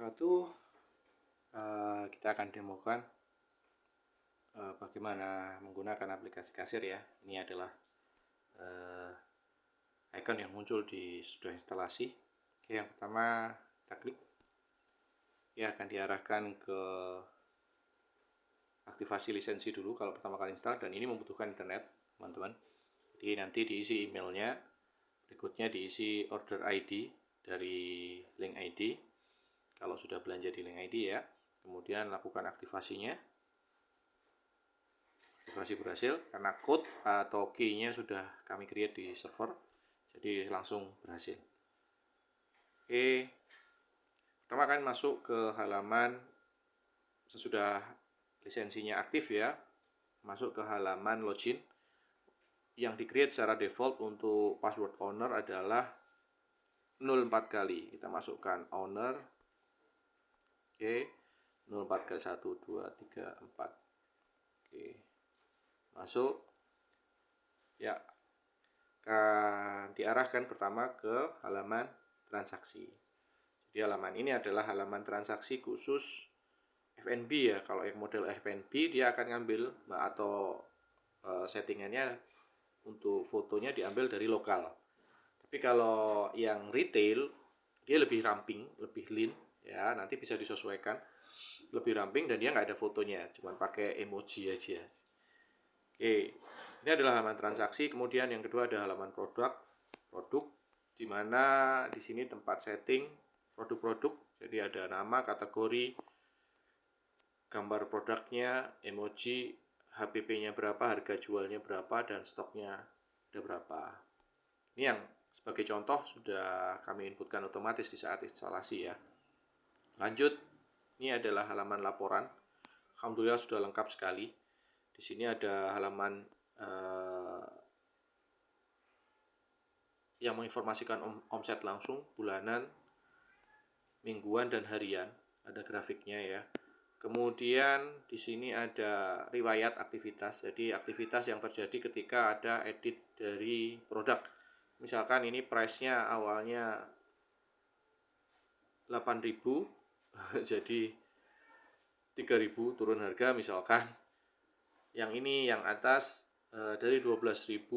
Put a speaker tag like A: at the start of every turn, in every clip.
A: wabarakatuh. Kita akan demokan bagaimana menggunakan aplikasi kasir ya. Ini adalah icon yang muncul di sudah instalasi. Oke, yang pertama kita klik. Ya, akan diarahkan ke aktivasi lisensi dulu kalau pertama kali install, dan ini membutuhkan internet, teman-teman. Jadi nanti diisi emailnya, berikutnya diisi order ID dari link ID. Kalau sudah belanja di link ID ya, kemudian lakukan aktivasinya. Aktivasi berhasil karena code atau key-nya sudah kami create di server, jadi langsung berhasil. Oke, pertama akan masuk ke halaman sesudah lisensinya aktif ya, masuk ke halaman login. Yang di create secara default untuk password owner adalah 04 kali. Kita masukkan owner. Oke, 04 kali 1, 2, 3, 4. Oke, masuk ya, akan diarahkan pertama ke halaman transaksi. Jadi halaman ini adalah halaman transaksi khusus FNB ya. Kalau yang model FNB dia akan ngambil atau settingannya untuk fotonya diambil dari lokal. Tapi kalau yang retail dia lebih ramping, lebih lean ya, nanti bisa disesuaikan, lebih ramping dan dia nggak ada fotonya, cuma pakai emoji aja. Oke, ini adalah halaman transaksi. Kemudian yang kedua ada halaman produk, di mana di sini tempat setting produk-produk. Jadi ada nama, kategori, gambar produknya, emoji, HPP-nya berapa, harga jualnya berapa, dan stoknya ada berapa. Ini yang sebagai contoh sudah kami inputkan otomatis di saat instalasi ya. Lanjut, ini adalah halaman laporan. Alhamdulillah sudah lengkap sekali. Di sini ada halaman yang menginformasikan omset langsung, bulanan, mingguan, dan harian. Ada grafiknya ya. Kemudian di sini ada riwayat aktivitas. Jadi aktivitas yang terjadi ketika ada edit dari produk. Misalkan ini price-nya awalnya 8.000 jadi 3.000 turun harga misalkan. Yang ini yang atas dari 12.000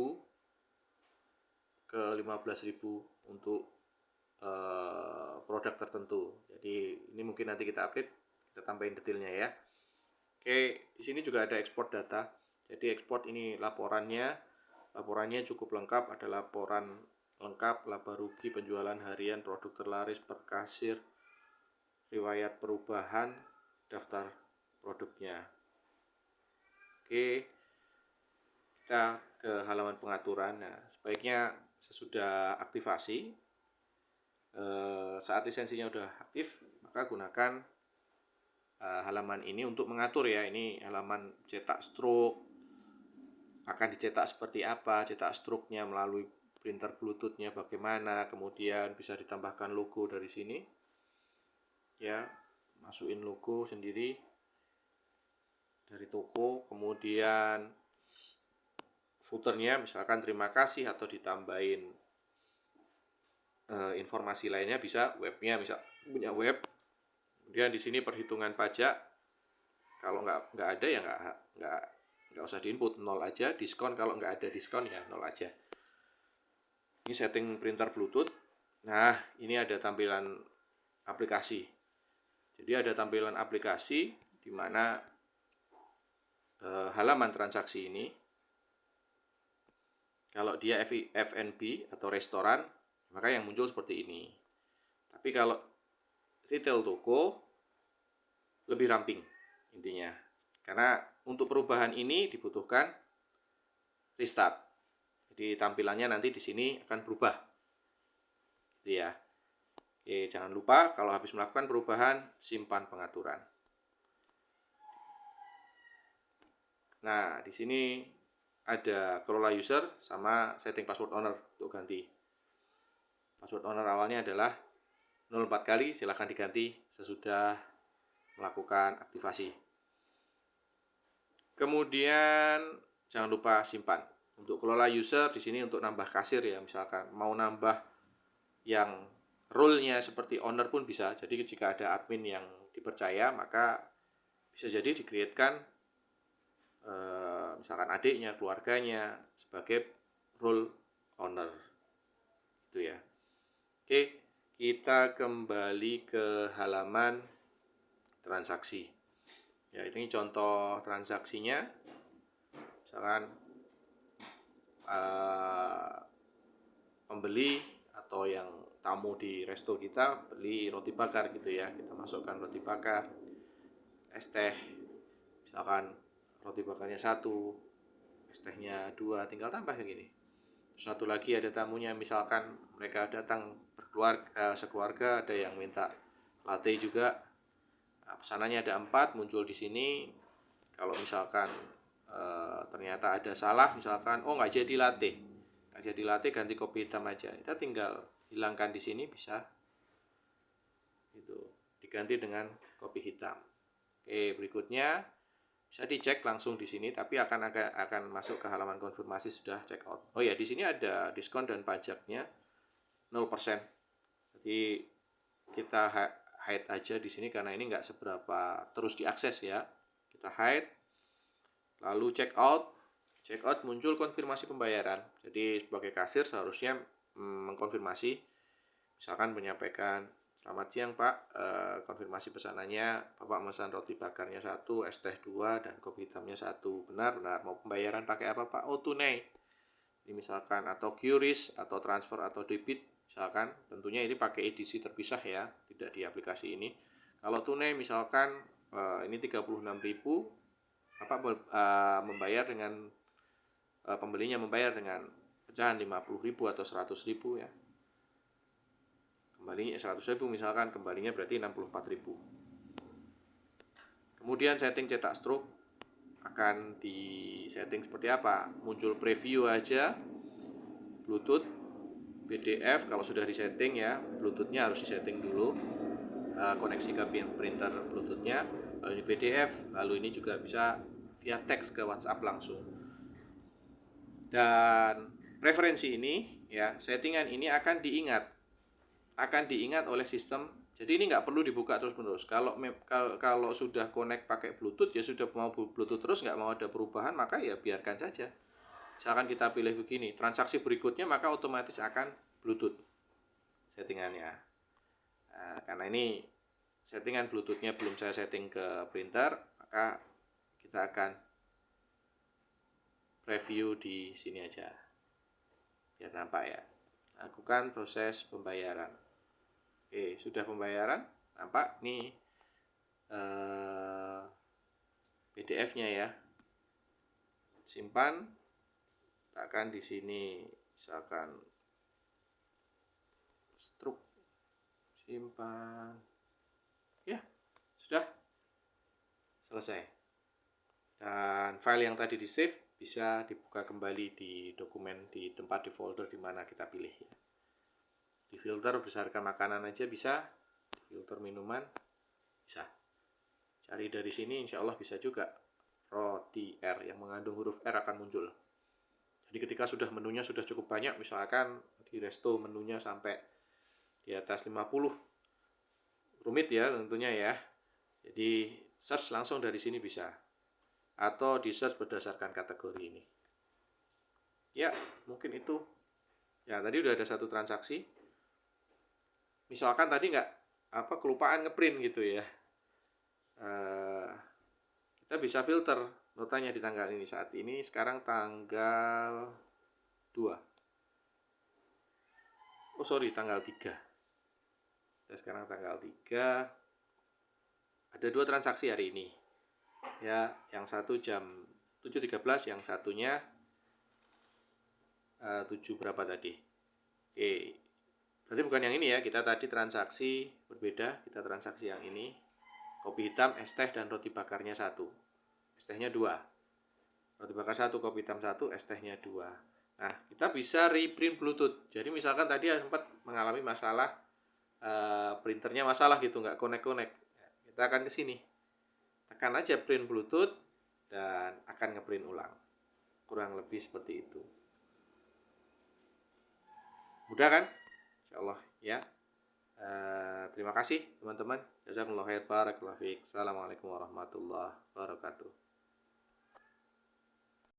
A: ke 15.000 untuk produk tertentu. Jadi ini mungkin nanti kita update, kita tambahin detailnya ya. Oke, di sini juga ada ekspor data. Jadi ekspor ini laporannya cukup lengkap. Ada laporan lengkap, laba rugi, penjualan harian, produk terlaris, per kasir, riwayat perubahan, daftar produknya. Oke, kita ke halaman pengaturan. Nah, sebaiknya sesudah aktivasi, saat lisensinya udah aktif, maka gunakan halaman ini untuk mengatur ya. Ini halaman cetak stroke, akan dicetak seperti apa, cetak stroke-nya melalui printer bluetooth-nya bagaimana, kemudian bisa ditambahkan logo dari sini ya, masukin logo sendiri dari toko, kemudian footernya misalkan terima kasih, atau ditambahin informasi lainnya, bisa webnya, misal punya web. Kemudian di sini perhitungan pajak, kalau nggak ada ya nggak usah diinput, 0 aja. Diskon, kalau nggak ada diskon ya 0 aja. Ini setting printer bluetooth. Nah, ini ada tampilan aplikasi. Jadi ada tampilan aplikasi di mana halaman transaksi ini, kalau dia FNB atau restoran, maka yang muncul seperti ini. Tapi kalau retail toko lebih ramping intinya. Karena untuk perubahan ini dibutuhkan restart. Jadi tampilannya nanti di sini akan berubah. Gitu ya. Oke, jangan lupa kalau habis melakukan perubahan, simpan pengaturan. Nah, di sini ada kelola user sama setting password owner untuk ganti. Password owner awalnya adalah 04 kali, silahkan diganti sesudah melakukan aktivasi. Kemudian jangan lupa simpan. Untuk kelola user di sini untuk nambah kasir ya, misalkan mau nambah yang role-nya seperti owner pun bisa. Jadi jika ada admin yang dipercaya, maka bisa jadi di-create-kan misalkan adiknya, keluarganya sebagai role owner. Itu ya. Oke, kita kembali ke halaman transaksi. Ya, ini contoh transaksinya. Misalkan pembeli atau yang tamu di resto kita beli roti bakar gitu ya, kita masukkan roti bakar, es teh, misalkan roti bakarnya 1, es tehnya 2, tinggal tambah kayak gini. Satu lagi ada tamunya, misalkan mereka datang berkeluarga, sekeluarga, ada yang minta latte juga. Nah, pesanannya ada 4 muncul di sini. Kalau misalkan ternyata ada salah, misalkan nggak jadi latte, ganti kopi hitam aja, kita tinggal hilangkan di sini, bisa itu diganti dengan kopi hitam. Oke, berikutnya bisa dicek langsung di sini, tapi akan masuk ke halaman konfirmasi sudah check out. Oh ya, di sini ada diskon dan pajaknya 0%. Jadi kita hide aja di sini karena ini nggak seberapa terus diakses ya. Kita hide, lalu check out muncul konfirmasi pembayaran. Jadi sebagai kasir seharusnya mengkonfirmasi, misalkan menyampaikan, selamat siang Pak, konfirmasi pesanannya Bapak memesan roti bakarnya 1, es teh 2, dan kopi hitamnya 1. Benar, mau pembayaran pakai apa Pak? Oh, tunai. Ini misalkan atau QRIS atau transfer atau debit, misalkan tentunya ini pakai edisi terpisah ya, tidak di aplikasi ini. Kalau tunai misalkan ini 36.000, Bapak membayar dengan pembelinya membayar dengan pecahan 50.000 atau 100.000 ya. Kembalinya 100.000 misalkan, kembalinya berarti 64.000. Kemudian setting cetak struk akan di setting seperti apa? Muncul preview aja, Bluetooth, PDF kalau sudah disetting ya, Bluetoothnya harus disetting dulu, koneksi ke printer Bluetoothnya, lalu ini PDF, lalu ini juga bisa via teks ke WhatsApp langsung. Dan preferensi ini ya, settingan ini akan diingat oleh sistem. Jadi ini nggak perlu dibuka terus-menerus. Kalau sudah connect pakai Bluetooth ya sudah, mau Bluetooth terus, nggak mau ada perubahan, maka ya biarkan saja. Misalkan kita pilih begini, transaksi berikutnya, maka otomatis akan Bluetooth settingannya. Nah, karena ini settingan Bluetoothnya belum saya setting ke printer, maka kita akan preview di sini aja biar nampak ya. Lakukan proses pembayaran. Oke, sudah pembayaran, nampak nih PDF-nya ya. Simpan, tekan di sini, misalkan struk, simpan, ya sudah selesai. Dan file yang tadi di save bisa dibuka kembali di dokumen, di tempat di folder di mana kita pilih ya. Di filter berdasarkan makanan aja bisa, di filter minuman bisa. Cari dari sini, insya Allah bisa juga. Roti R yang mengandung huruf R akan muncul. Jadi ketika sudah menunya sudah cukup banyak, misalkan di resto menunya sampai di atas 50, rumit ya tentunya ya. Jadi search langsung dari sini bisa, atau di search berdasarkan kategori ini. Ya, mungkin itu. Ya, tadi udah ada satu transaksi. Misalkan tadi kelupaan ngeprint gitu ya. Kita bisa filter notanya di tanggal ini, saat ini sekarang tanggal 2. Tanggal 3. Kita sekarang tanggal 3. Ada 2 transaksi hari ini. Ya, yang satu jam 7.13, yang satunya 7 berapa tadi? Oke. Berarti bukan yang ini ya, kita tadi transaksi berbeda, kita transaksi yang ini. Kopi hitam, es teh, dan roti bakarnya 1. Es tehnya 2. Roti bakar 1, kopi hitam 1, es tehnya 2. Nah, kita bisa reprint Bluetooth. Jadi misalkan tadi sempat mengalami masalah, printernya masalah gitu, nggak connect. Kita akan ke sini. Tekan aja print Bluetooth dan akan ngeprint ulang. Kurang lebih seperti itu. Mudah kan? Insyaallah ya. Terima kasih teman-teman. Jazakumullah khair. Barakallahu fiik. Assalamualaikum warahmatullahi wabarakatuh.